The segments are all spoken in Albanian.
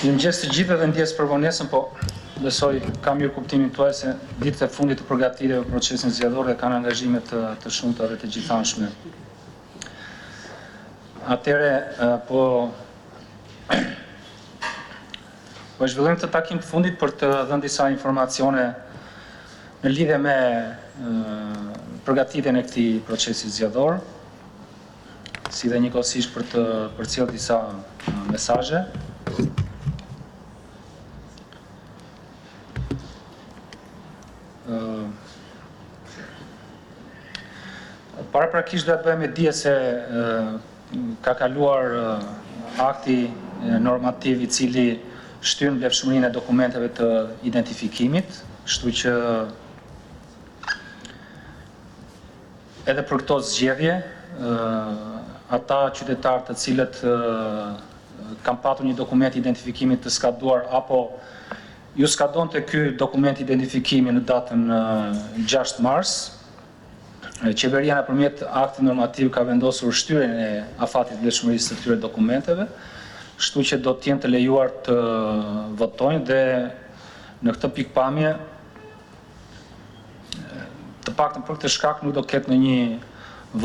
Mirëmëngjes të gjithëve dhe ndjes për vonesën, po besoj kam mirë kuptimin tuaj se ditët e fundit të përgatitjeve për procesin zgjedhor dhe kanë angazhime të shumta dhe të gjithanshme. Atëre po zhvillojmë këtë takim të fundit për të dhënë disa informacione në lidhje me përgatitjen e këtij procesi zgjedhor, si dhe njëkohësisht për të përcjellë disa mesazhe. Paraprakisht do të bëjmë dije se ka kaluar akti normativ i cili shtyn vlefshmërinë e dokumenteve të identifikimit, kështu që edhe për këto zgjedhje ata qytetarë të cilët kanë patur një dokument identifikimi të skaduar apo ju skadonte ky dokument identifikimi në datën 6 mars, qeveria nëpërmjet aktit normativ ka vendosur shtyrjen e afatit vlefshmërisë së këtyre dokumenteve, kështu që do të jenë të lejuar të votojnë dhe në këtë pikpamje të paktën për këtë shkak nuk do ketë ndonjë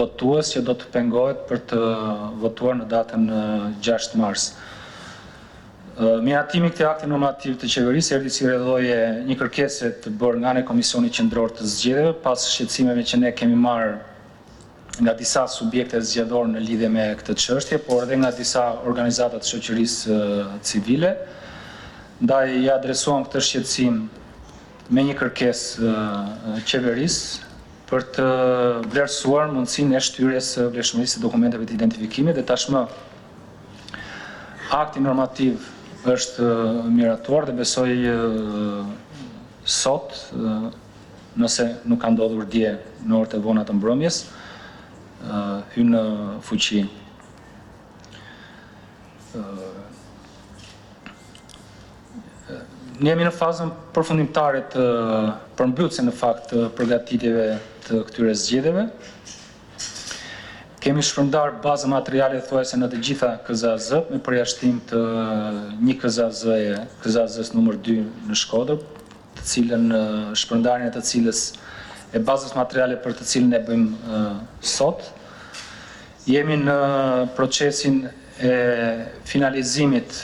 votues që do të pengohet për të votuar në datën 6 mars. Miratimi i këtij akti normativ të qeverisë erdhi si rrjedhoje një kërkese të bërë nga Komisioni Qendror të Zgjedhjeve pas shqetësimeve që ne kemi marrë nga disa subjekte zgjedhor në lidhje me këtë çështje, por edhe nga disa organizata të shoqërisë civile. Ndaj ja adresuam këtë shqetësim me një kërkesë qeverisë për të vlerësuar mundësinë e shtyrjes së vlefshmërisë së dokumenteve të identifikimit dhe tashmë akti normativ është miratuar dhe besoj sot, nëse nuk ka ndodhur dje në orët e vona të mbrëmjes, hyn në fuqi. Ne jemi në fazën përfundimtare të përmbytjes në fakt të përgatitjeve të këtyre zgjedhjeve. Kemi shpërndar bazë materiale thuajse në të gjitha KZAZ-t me përjashtim të një KZAZ-s numër 2 në Shkodër, të cilën shpërndarjen e të cilës e bazës materiale për të cilën e bëjmë sot. Jemi në procesin e finalizimit,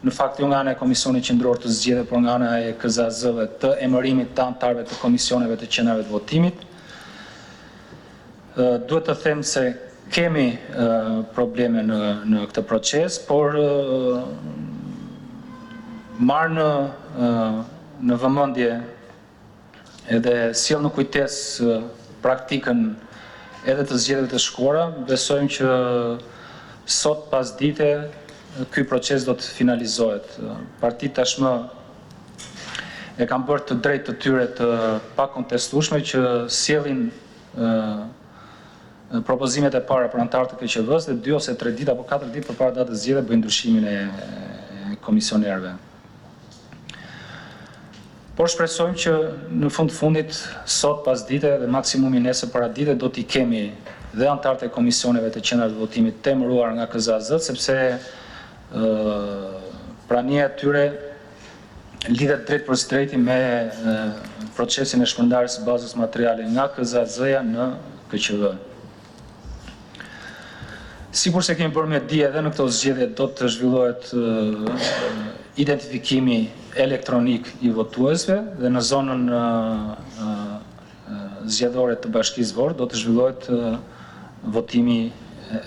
në fakt jo nga ana e Komisionit Qendror të Zgjedhjeve, por nga ana e KZAZ-ve të emërimit të anëtarëve të komisioneve të qendrave të votimit. Duhet të them se kemi probleme në këtë proces, por marrë në vëmendje edhe sjell në kujtesë praktikën edhe të zgjedhjeve të shkuara, besojmë që sot pas dite ky proces do të finalizohet. Partitë tashmë e kanë bërë të drejtë të tyre të pakontestueshme që sjellin propozimet e para për anëtarët të KQV-s dhe 2 ose 3 ditë apo 4 ditë përpara datës zgjedhjeve bëjnë ndryshimin e komisionerëve. Por shpresojmë që në fundit sot pas dite dhe maksimumi nesër para dite do t'i kemi dhe anëtarët e komisioneve të qendrave të votimit të emëruar nga KZAZ, sepse prania e tyre lidhet drejt për drejti me procesin e shpërndarjes së bazës materiale nga KZAZ-ja në KQV. Sikur se kemi bërë me dije edhe në këto zgjedhje do të zhvillohet identifikimi elektronik i votuesve dhe në zonën zgjedhore të Bashkisë Vorë do të zhvillohet votimi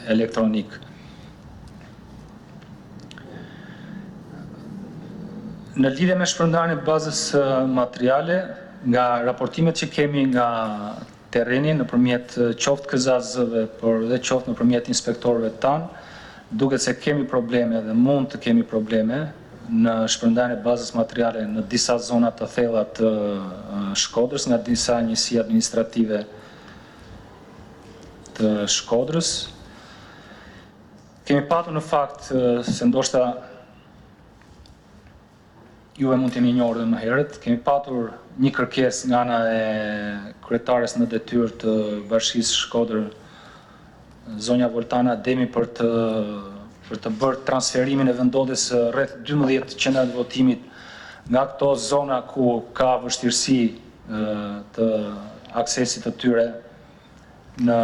elektronik. Në lidhje me shpërndarjen e bazës materiale, nga raportimet që kemi nga terreni nëpërmjet qoftë KZAZ-ve, por edhe qoftë nëpërmjet inspektorëve tanë, duket se kemi probleme dhe mund të kemi probleme në shpërndarjen e bazës materiale në disa zona të thella të Shkodrës, nga disa njësi administrative të Shkodrës. Kemi patur në fakt se ndoshta juve mund të jeni njohur edhe më herët, kemi patur një kërkesë nga ana e kryetares në detyrë të Bashkisë Shkodër, zonja Voltana Demi, për të për të bërë transferimin e vendodjes rreth 12 qendra të votimit nga këto zona ku ka vështirësi të aksesit të tyre në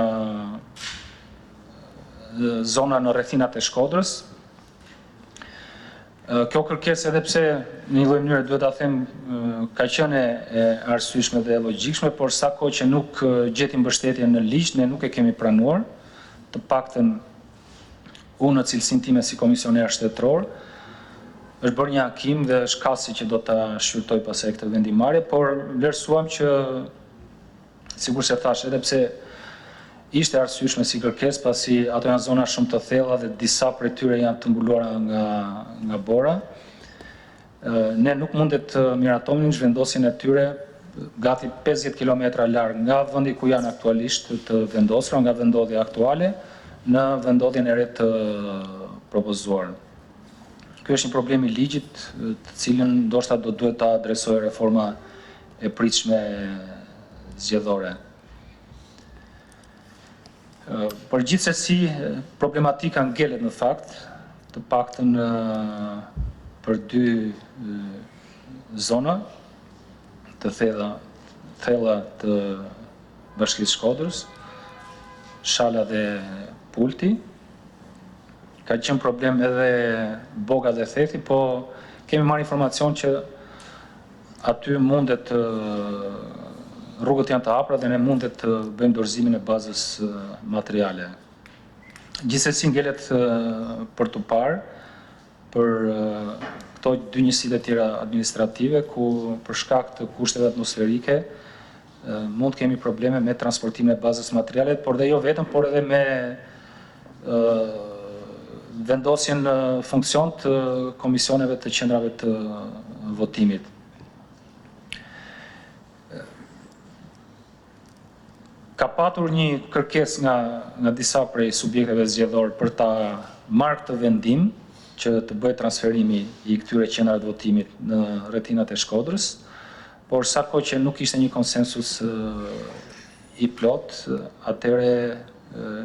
zona në rrethinat e Shkodrës. Kjo kërkesë, edhe pse në një lloj mënyre duhet ta them ka qenë e arsyeshme dhe e logjikshme, por sa kohë që nuk gjeti mbështetje në ligj, ne nuk e kemi pranuar, të paktën unë në cilësinë time si komisioner shtetëror, është bërë një hakim dhe është kasi që do ta shqyrtoj pasaj këtë vendimarrje, por vlerësuam që, sikur se thash, edhe pse ishte arsyeshme si kërkesë, pasi ato janë zona shumë të thella dhe disa prej tyre janë të mbuluara nga bora. Ne nuk mundet të miratonin zhvendosjen e tyre gati 50 km larg nga vendi ku janë aktualisht të vendosura, nga vendodhja aktuale, në vendodhjen e re të propozuar. Ky është një problem i ligjit, të cilën ndoshta do duhet ta adresojë reforma e pritshme zgjedhore. Por gjithsesi, problematika ngelet në fakt, të paktën për dy zona të thella të Bashkisë Shkodrës, Shala dhe Pulti. Ka qenë problem edhe Boga dhe Thethi, po kemi marrë informacion që aty mundet rrugët janë të hapura dhe ne mundet të bëjmë dorëzimin e bazës materiale. Gjithsesi ngelet për të parë për këto dy njësitë e tjera administrative ku për shkak të kushteve atmosferike mund kemi probleme me transportimin e bazës materiale, por dhe jo vetëm, por edhe me vendosjen në funksion të komisioneve të qendrave të votimit. Ka patur një kërkesë nga disa prej subjekteve zgjedhor për ta marrë këtë vendim që të bëjë transferimi i këtyre qendrave të votimit në rrethinat e Shkodrës, por sa kohë që nuk ishte një konsensus i plot, atëre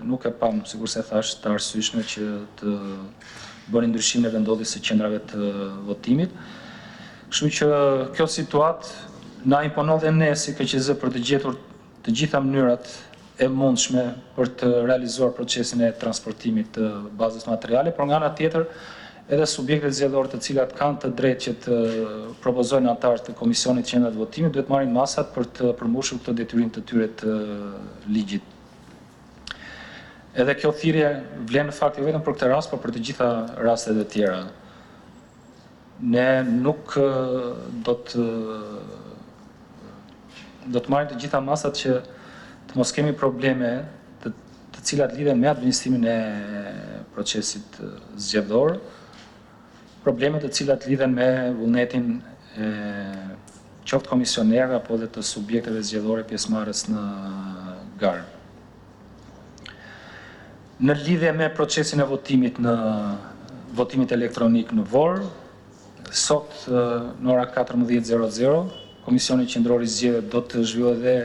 nuk e pam, sikur se thash, të arsyeshme që të bënin ndryshimin e vendodhjes së qendrave të votimit. Kështu që kjo situatë na imponon dhe ne si KQZ për të gjetur të gjitha mënyrat e mundshme për të realizuar procesin e transportimit të bazës materiale, por nga ana tjetër edhe subjektet zgjedhore të cilat kanë të drejtë që të propozojnë anëtarë të komisionit qendra të votimit duhet marrin masat për të përmbushur këtë detyrim të tyre të ligjit. Edhe kjo thirrje vlen në fakt jo vetëm për këtë rast, por për të gjitha rastet e tjera. Ne nuk do të marrim të gjitha masat që të mos kemi probleme të cilat lidhen me administrimin e procesit zgjedhor, probleme të cilat lidhen me vullnetin e qoftë komisionerëve apo dhe të subjekteve zgjedhore pjesëmarrës në garë. Në lidhje me procesin e votimit në votimit elektronik në Vor, sot në ora 14:00 Komisioni Qendror i Zgjedhjeve do të zhvillojë dhe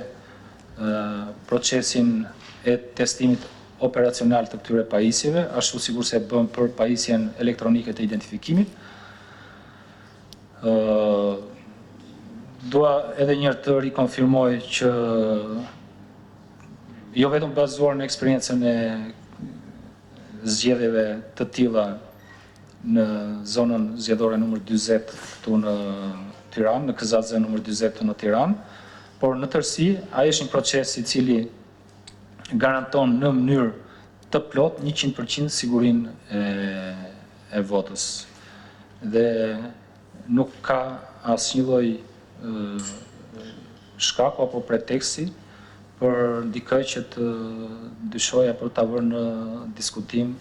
procesin e testimit operacional të këtyre pajisjeve, ashtu sikur se bën për pajisjen elektronike të identifikimit. Dua edhe një herë të rikonfirmoj që jo vetëm bazuar në eksperiencën e zgjedhjeve të tilla në zonën zgjedhore numër 40 këtu në Tiranë, në KZZ numër 40 këtu në Tiranë, por në tërësi ai është një proces i cili garanton në mënyrë të plot 100% sigurinë e votës. Dhe nuk ka asnjë lloj shkaku apo preteksti për dikë që të dyshojë apo ta vërë në diskutim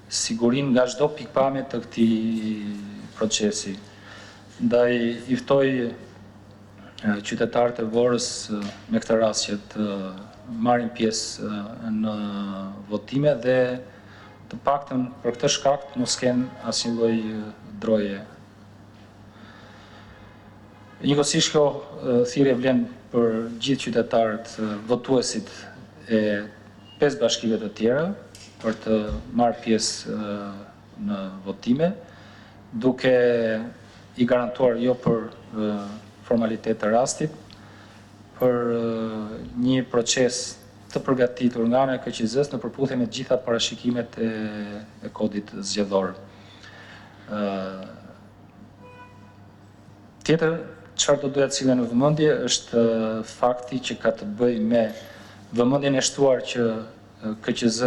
sigurinë nga çdo pikpamje të këtij procesi. Ndaj i ftoj qytetarët e Vorës me këtë rast që të marrin pjesë në votime dhe të paktën për këtë shkak mos kenë asnjë lloj droje. Njëkohësisht kjo thirrje vlen për gjithë qytetarët votuesit e 5 bashkive të tjera për të marrë pjesë në votime, duke i garantuar jo për formalitet të rastit, për një proces të përgatitur nga ana e KQZ-s në përputhje me të gjitha parashikimet e kodit zgjedhor. Tjetër, çfarë do doja të cilë në vëmendje është fakti që ka të bëjë me vëmendjen e shtuar që KQZ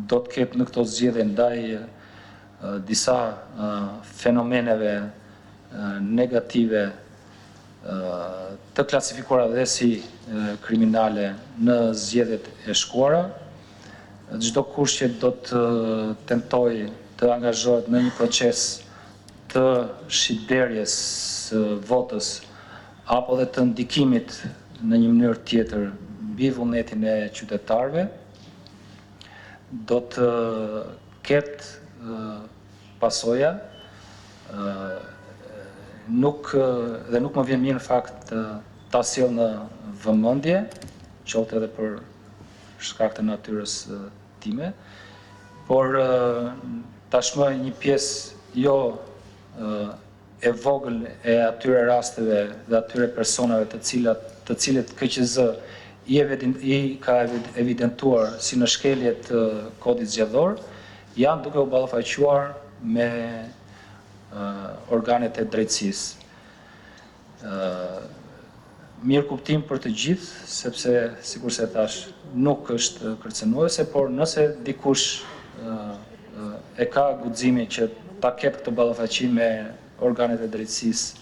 do të ketë në këto zgjedhje ndaj disa fenomeneve negative të klasifikuara dhe si kriminale në zgjedhjet e shkuara. Çdo kush që do të tentojë të angazhohet në një proces të shitblerjes së votës apo dhe të ndikimit në një mënyrë tjetër mbi vullnetin e qytetarëve, do të ketë pasoja nuk më vjen mirë në fakt ta sjell në vëmendje, qoftë edhe për shkak të natyrës time, por tashmë një pjesë jo e vogël e atyre rasteve dhe atyre personave të cilët KQZ i ka evidentuar si në shkelje të kodit zgjedhor, janë duke u ballafaqoruar me organet e drejtësisë. Mirë kuptim për të gjithë, sepse, sikur se thash, nuk është kërcënuese, por nëse dikush e ka guximin që ta ketë këtë ballafaqim me organet e drejtësisë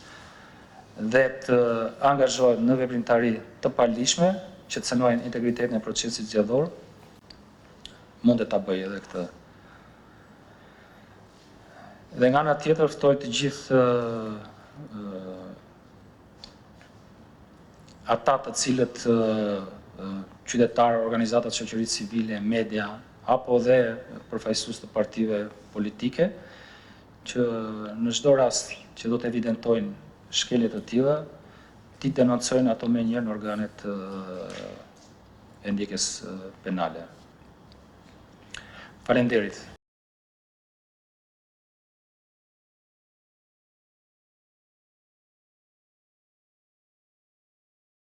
dhe të angazhohet në veprimtari të palishme, që të cënojnë integritetin e procesit zgjedhor, mund ta bëjë edhe këtë. Dhe nga ana tjetër ftoj të gjithë ata të cilët qytetarë, organizatat shoqërisë civile, media, apo dhe përfaqësues të partive politike, që në çdo rast që do të evidentojnë shkelje të tilla, ti denoncojnë ato me njërë në organet e ndjekjes penale. Faleminderit.